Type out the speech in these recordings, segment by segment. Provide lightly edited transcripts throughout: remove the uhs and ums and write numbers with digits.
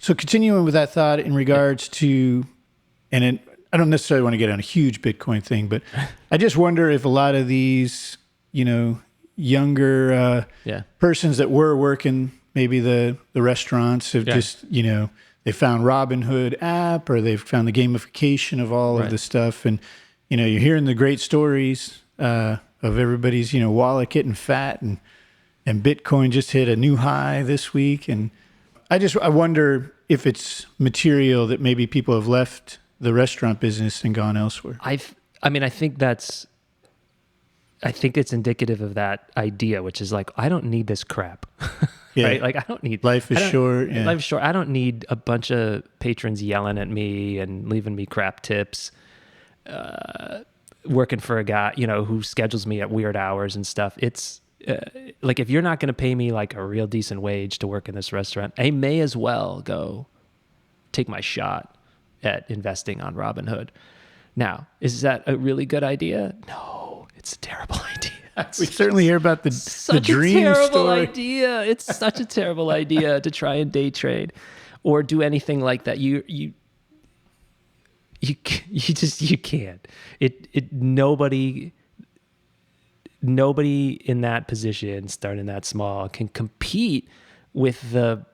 So continuing with that thought in regards to, I don't necessarily want to get on a huge Bitcoin thing, but I just wonder if a lot of these, younger persons that were working maybe the restaurants have just, they found Robinhood app or they've found the gamification of all of this stuff. And, you're hearing the great stories of everybody's, wallet getting fat and Bitcoin just hit a new high this week. And I wonder if it's material that maybe people have left the restaurant business and gone elsewhere. I think it's indicative of that idea, which is like, I don't need this crap, right? Like I don't need life is short. Life is short. I don't need a bunch of patrons yelling at me and leaving me crap tips, working for a guy, who schedules me at weird hours and stuff. It's like, if you're not going to pay me like a real decent wage to work in this restaurant, I may as well go take my shot at investing on Robinhood. Now, is that a really good idea? No, it's a terrible idea. We certainly hear about the dream terrible story. Idea. It's such a terrible idea to try and day trade or do anything like that. You can't. Nobody in that position, starting that small, can compete with the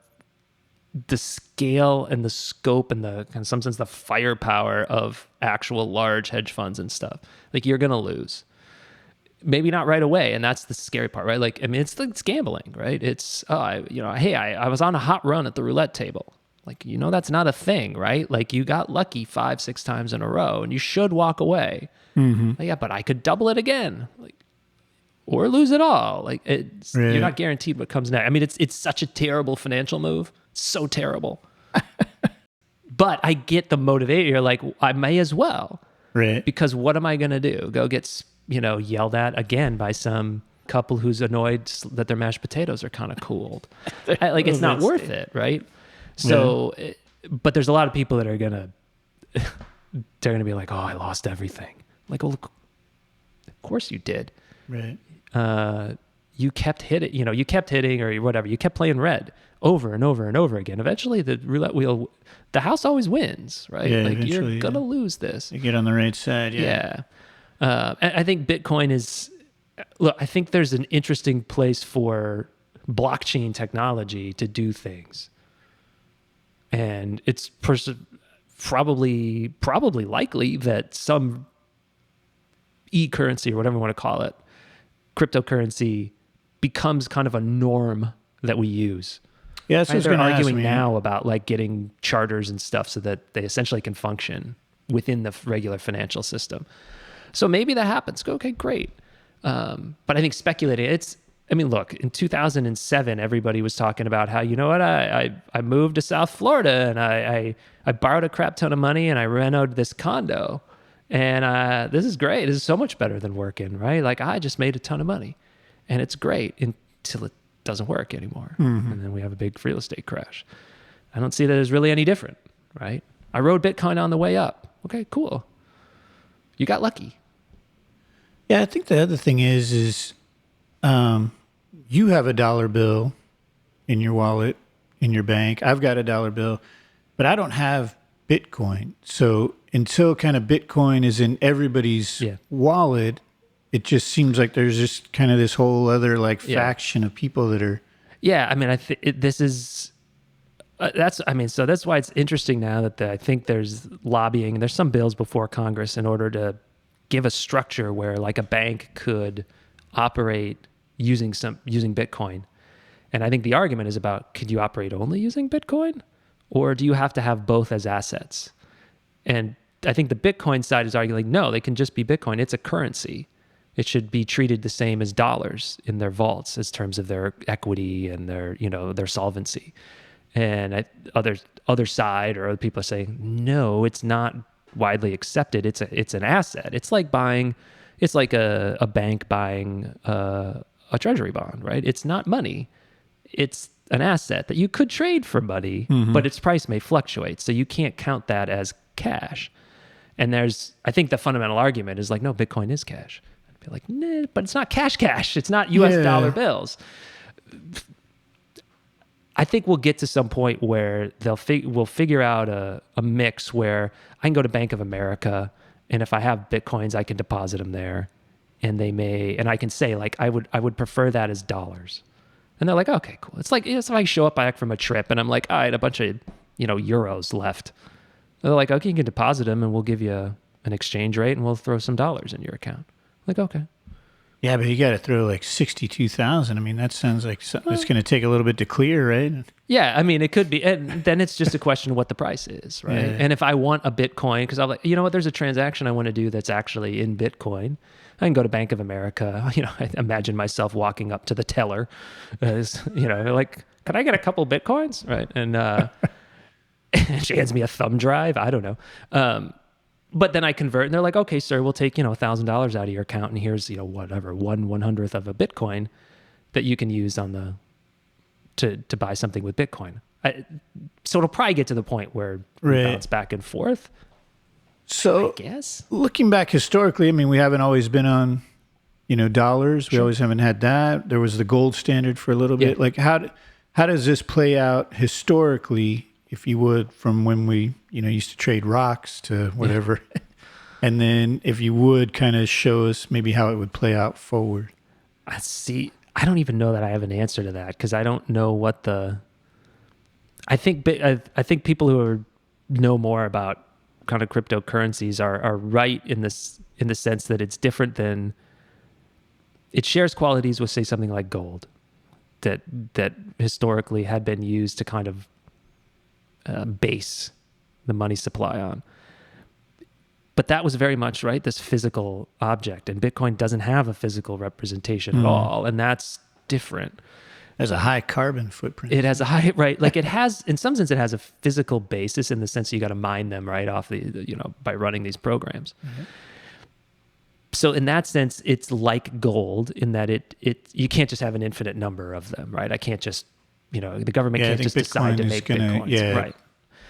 scale and the scope and in some sense, the firepower of actual large hedge funds and stuff. Like, you're going to lose. Maybe not right away. And that's the scary part, right? Like, I mean, it's gambling, right? It's, hey, I was on a hot run at the roulette table. Like, that's not a thing, right? Like, you got lucky 5-6 times in a row and you should walk away. Mm-hmm. Like, yeah, but I could double it again. Like, or lose it all. Like, you're not guaranteed what comes next. I mean, it's such a terrible financial move. So terrible. But I get the motivator. You're like, I may as well. Right. Because what am I going to do? Go get, yelled at again by some couple who's annoyed that their mashed potatoes are kind of cooled. It's not worth it, right? So, but there's a lot of people that are going to be like, oh, I lost everything. Like, well, of course you did. Right. You kept hitting or whatever. You kept playing red over and over and over again. Eventually the roulette wheel, the house always wins, right? Yeah, like, you're going to lose this. You get on the right side. Yeah. And I think Bitcoin I think there's an interesting place for blockchain technology to do things. And it's probably likely that some e-currency or whatever you want to call it, cryptocurrency, becomes kind of a norm that we use. Yeah, that's what they're arguing now about like getting charters and stuff so that they essentially can function within the regular financial system. So maybe that happens. Okay, great. But I think speculating, look, in 2007, everybody was talking about how, I moved to South Florida and I borrowed a crap ton of money and I renoed this condo. And this is great. This is so much better than working, right? Like, I just made a ton of money and it's great until it doesn't work anymore. Mm-hmm. And then we have a big real estate crash. I don't see that as really any different, right? I rode Bitcoin on the way up. Okay, cool. You got lucky. Yeah, I think the other thing is you have a dollar bill in your wallet, in your bank. I've got a dollar bill, but I don't have Bitcoin. So until kind of Bitcoin is in everybody's wallet, it just seems like there's just kind of this whole other faction of people that are. Yeah, I mean, this is so that's why it's interesting now that I think there's lobbying. There's some bills before Congress in order to give a structure where like a bank could operate using Bitcoin. And I think the argument is about, could you operate only using Bitcoin, or do you have to have both as assets? And I think the Bitcoin side is arguing, like, no, they can just be Bitcoin. It's a currency. It should be treated the same as dollars in their vaults as terms of their equity and their solvency. And other side or other people are saying, no, it's not widely accepted. It's an asset. It's like a bank buying a treasury bond, right? It's not money. It's an asset that you could trade for money, but its price may fluctuate. So you can't count that as cash. And I think the fundamental argument is like, no, Bitcoin is cash. I'd be like, nah, but it's not cash. It's not US dollar bills. I think we'll get to some point where we'll figure out a mix where I can go to Bank of America, and if I have Bitcoins, I can deposit them there, and I can say like I would prefer that as dollars, and they're like, okay, cool. It's like if I show up back from a trip and I'm like, I had a bunch of euros left. They're like, okay, you can deposit them, and we'll give you an exchange rate, and we'll throw some dollars in your account. I'm like, okay. Yeah, but you got to throw like 62,000. I mean, that sounds like something it's going to take a little bit to clear, right? Yeah, I mean, it could be. And then it's just a question of what the price is, right? Yeah. And if I want a Bitcoin, because I'm like, you know what, there's a transaction I want to do that's actually in Bitcoin. I can go to Bank of America. I imagine myself walking up to the teller, like, can I get a couple Bitcoins? Right. And she hands me a thumb drive. I don't know. But then I convert, and they're like, okay, sir, we'll take, $1,000 out of your account, and here's, whatever, 1/100th of a Bitcoin that you can use to buy something with Bitcoin. So it'll probably get to the point where we bounce back and forth. So I guess looking back historically, I mean, we haven't always been on, dollars. We always haven't had that. There was the gold standard for a little bit. Like how does this play out historically, if you would, from when we, used to trade rocks to whatever? Yeah. And then if you would kind of show us maybe how it would play out forward. I don't even know that I have an answer to that, because I don't know what I think people who know more about kind of cryptocurrencies are right in the sense that it's different than, it shares qualities with, say, something like gold that historically had been used to kind of base the money supply on. But that was very much, right, this physical object, and Bitcoin doesn't have a physical representation at all, and that's different. There's a high carbon footprint. It has a high, right, like it has, in some sense, it has a physical basis in the sense that you got to mine them right off by running these programs. Mm-hmm. So in that sense, it's like gold in that you can't just have an infinite number of them, right? I can't just, the government can't just decide to make Bitcoins. Right.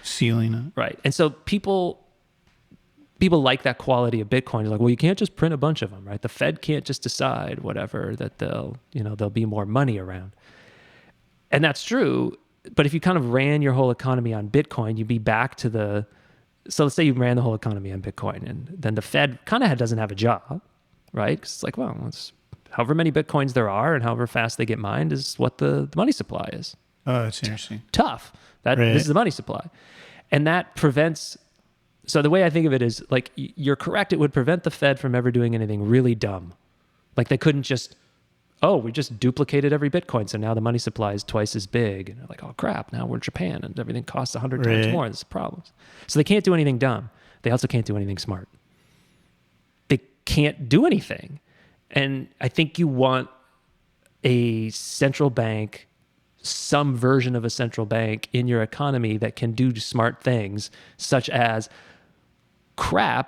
Ceiling it. Right. And so people like that quality of Bitcoin. They're like, well, you can't just print a bunch of them, right? The Fed can't just decide whatever, that there'll be more money around. And that's true. But if you kind of ran your whole economy on Bitcoin, you'd be back to so let's say you ran the whole economy on Bitcoin, and then the Fed kind of doesn't have a job, right? Because it's like, well, it's however many Bitcoins there are and however fast they get mined is what the money supply is. Oh, that's interesting. Tough. This is the money supply. And that prevents, so the way I think of it is, like, you're correct, it would prevent the Fed from ever doing anything really dumb. Like, they couldn't just, we just duplicated every Bitcoin, so now the money supply is twice as big. And they're like, oh crap, now we're in Japan and everything costs 100 times more. There's problems. So they can't do anything dumb. They also can't do anything smart. They can't do anything. And I think you want a central bank, some version of a central bank in your economy that can do smart things, such as a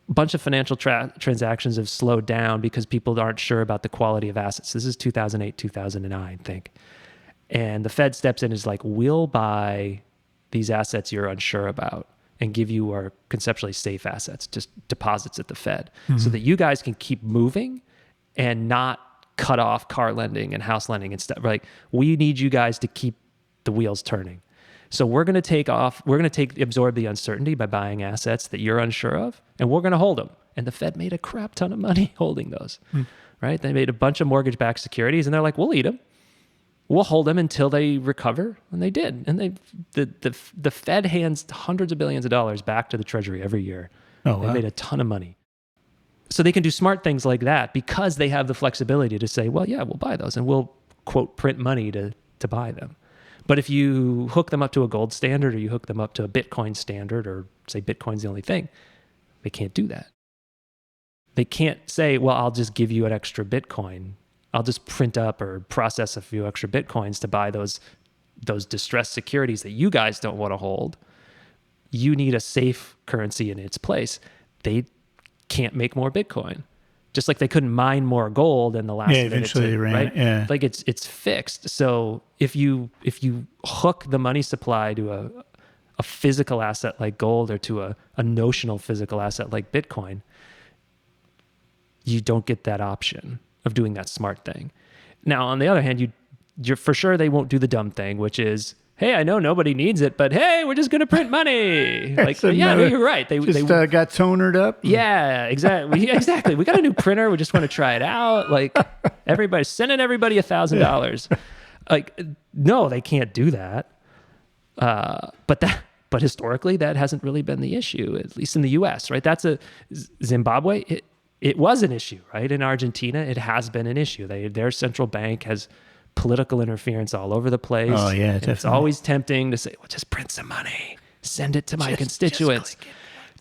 bunch of financial transactions have slowed down because people aren't sure about the quality of assets. This is 2008, 2009, I think. And the Fed steps in and is like, we'll buy these assets you're unsure about and give you our conceptually safe assets, just deposits at the Fed, so that you guys can keep moving and not cut off car lending and house lending and stuff. Like, we need you guys to keep the wheels turning. So we're going to absorb the uncertainty by buying assets that you're unsure of, and we're going to hold them. And the Fed made a crap ton of money holding those, right? They made a bunch of mortgage-backed securities, and they're like, we'll eat them. We'll hold them until they recover. And they did. And the Fed hands hundreds of billions of dollars back to the Treasury every year. Oh, wow. They made a ton of money. So they can do smart things like that because they have the flexibility to say, well, yeah, we'll buy those, and we'll, quote, print money to buy them. But if you hook them up to a gold standard, or you hook them up to a Bitcoin standard, or say Bitcoin's the only thing, they can't do that. They can't say, well, I'll just give you an extra Bitcoin. I'll just print up or process a few extra Bitcoins to buy those distressed securities that you guys don't want to hold. You need a safe currency in its place. Can't make more Bitcoin, just like they couldn't mine more gold in the last minute. Eventually right? Yeah, like it's fixed. So if you hook the money supply to a physical asset like gold, or to a notional physical asset like Bitcoin, you don't get that option of doing that smart thing. Now, on the other hand, you for sure they won't do the dumb thing, which is, hey, I know nobody needs it, but hey, we're just going to print money. Like, yeah, no, you're right. They got tonered up. Yeah, exactly. Exactly. We got a new printer. We just want to try it out. Like, everybody's sending everybody $1,000. Like, no, they can't do that. But historically, that hasn't really been the issue, at least in the U.S., right? Zimbabwe. It was an issue, right? In Argentina, it has been an issue. Their central bank has political interference all over the place. Oh, yeah, definitely. It's always tempting to say, well, just print some money. Send it to my constituents.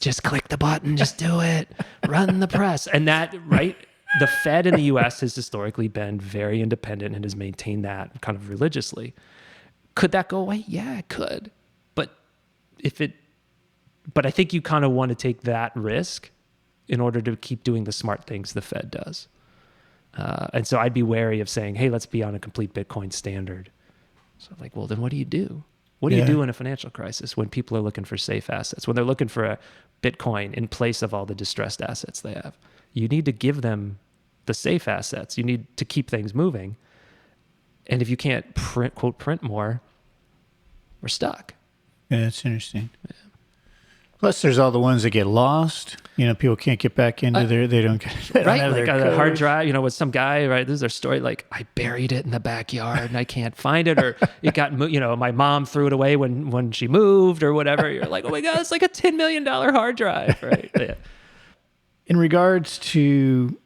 Just click the button. Just do it. Run the press. And that, right? The Fed in the U.S. has historically been very independent and has maintained that kind of religiously. Could that go away? Yeah, it could. But I think you kind of want to take that risk in order to keep doing the smart things the Fed does. And so I'd be wary of saying, hey, let's be on a complete Bitcoin standard. So like, well, then what do you do? What do you do in a financial crisis when people are looking for safe assets, when they're looking for a Bitcoin in place of all the distressed assets they have? You need to give them the safe assets. You need to keep things moving. And if you can't print more, we're stuck. Yeah, that's interesting. Yeah. Plus, there's all the ones that get lost. People can't get back into they don't have like their a hard drive. With some guy, right? This is their story. Like, I buried it in the backyard and I can't find it, or it got, my mom threw it away when she moved or whatever. You're like, oh my god, it's like a $10 million hard drive, right? Yeah. In regards to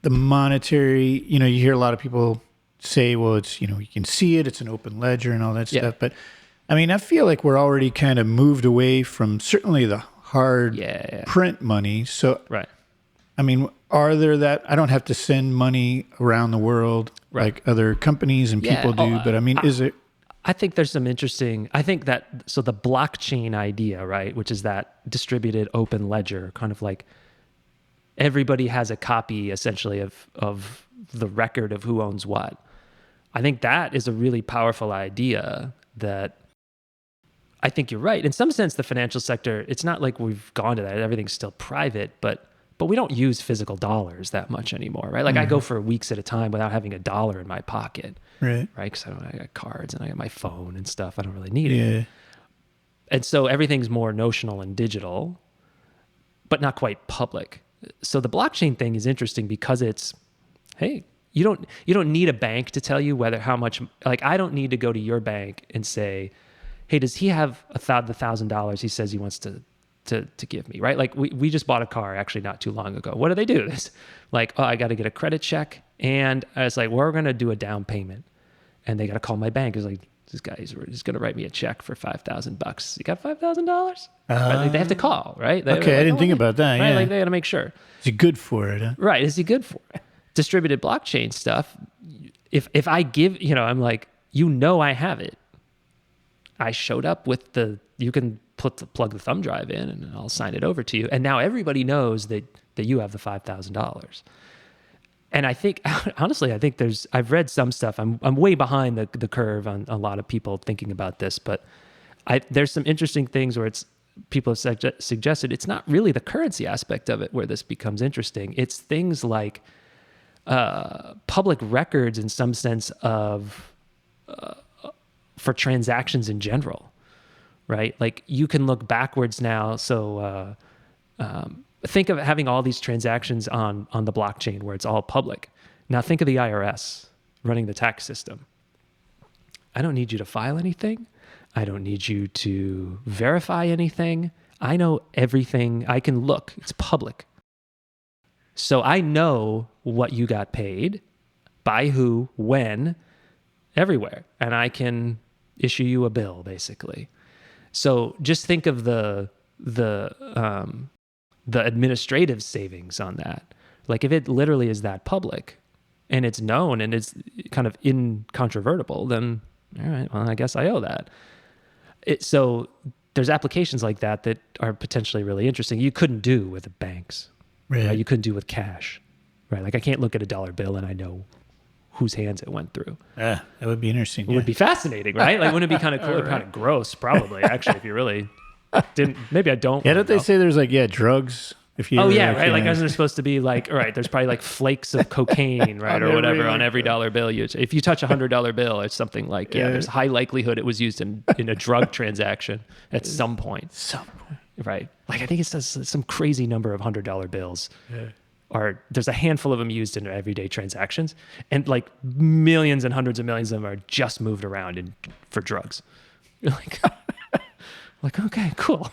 the monetary, you hear a lot of people say, well, it's you can see it, it's an open ledger and all that stuff, but I mean, I feel like we're already kind of moved away from certainly the hard print money. So, right. I mean, are there that I don't have to send money around the world like other companies and people do, but I mean, is it? I think there's some interesting, so the blockchain idea, right, which is that distributed open ledger, kind of like everybody has a copy essentially of the record of who owns what. I think that is a really powerful idea that I think you're right. In some sense, the financial sector, it's not like we've gone to that. Everything's still private, but we don't use physical dollars that much anymore, right? Like I go for weeks at a time without having a dollar in my pocket, right? Because I got cards and I got my phone and stuff. I don't really need it. And so everything's more notional and digital, but not quite public. So the blockchain thing is interesting because it's, hey, you don't need a bank to tell you how much. Like I don't need to go to your bank and say, hey, does he have the $1,000 he says he wants to give me, right? Like we just bought a car actually not too long ago. What do they do? It's like, oh, I got to get a credit check. And I was like, we're going to do a down payment. And they got to call my bank. It's like, this guy is going to write me a check for $5,000. You got $5,000? Right? Like they have to call, right? I didn't think about that. Right? Yeah. Like they got to make sure. Is he good for it? Huh? Right. Is he good for it? Distributed blockchain stuff. If I give, I'm like, I have it. I showed up with you can plug the thumb drive in and I'll sign it over to you. And now everybody knows that you have the $5,000. And I think, honestly, I've read some stuff. I'm way behind the curve on a lot of people thinking about this, but there's some interesting things where people have suggested it's not really the currency aspect of it where this becomes interesting. It's things like public records in some sense of, for transactions in general, right? Like you can look backwards now. So think of having all these transactions on the blockchain where it's all public. Now think of the IRS running the tax system. I don't need you to file anything. I don't need you to verify anything. I know everything. I can look. It's public. So I know what you got paid, by who, when, everywhere. And I can issue you a bill, basically. So just think of the administrative savings on that. Like if it literally is that public and it's known and it's kind of incontrovertible, then all right, well, I guess I owe that. So there's applications like that are potentially really interesting. You couldn't do with the banks, right? You couldn't do with cash, right? Like I can't look at a dollar bill and I know whose hands it went through. Yeah, that would be interesting. It would be fascinating, right? Like, wouldn't it be kind of cool? Right. Kind of gross, probably, actually, if you really didn't. Maybe I don't. Yeah, don't they say there's like, drugs If you Oh ever, yeah, like, right. Like, isn't there supposed to be like, all right, there's probably like flakes of cocaine, right, or whatever on every dollar bill. If you touch $100 bill, it's something like, there's a high likelihood it was used in a drug transaction at some point. Right. Like, I think it says some crazy number of $100 bills. There's a handful of them used in everyday transactions, and like millions and hundreds of millions of them are just moved around for drugs. You're like, okay, cool.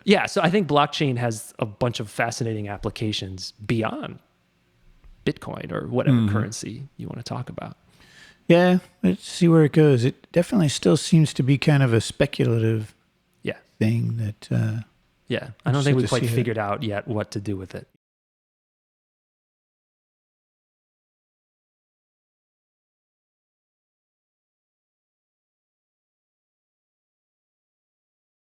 Yeah, so I think blockchain has a bunch of fascinating applications beyond Bitcoin or whatever currency you want to talk about. Yeah, let's see where it goes. It definitely still seems to be kind of a speculative thing that... I don't think we've quite figured out yet what to do with it.